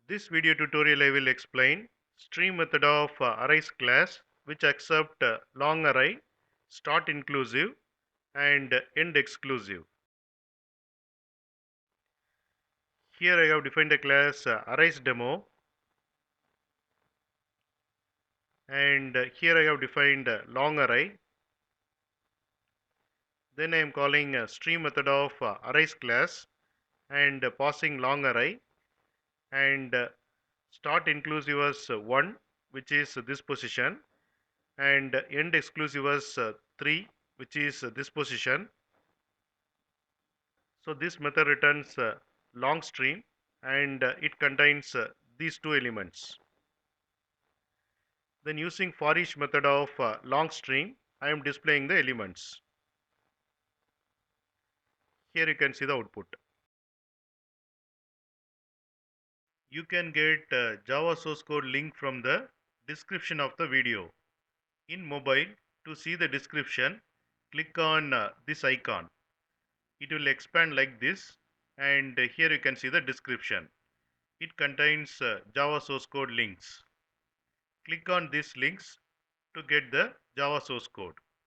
This video tutorial I will explain stream method of arrays class which accept long array, start inclusive and end exclusive. Here I have defined a class arrays demo, and here I have defined long array. Then I am calling stream method of arrays class and passing long array, and start inclusive as 1, which is this position, and end exclusive as 3, which is this position. So this method returns long stream, and it contains these two elements. Then using for each method of long stream, I am displaying the elements. Here you can see the output. You can get Java source code link from the description of the video. In mobile, to see the description, click on this icon. It will expand like this, and here you can see the description. It contains Java source code links. Click on these links to get the Java source code.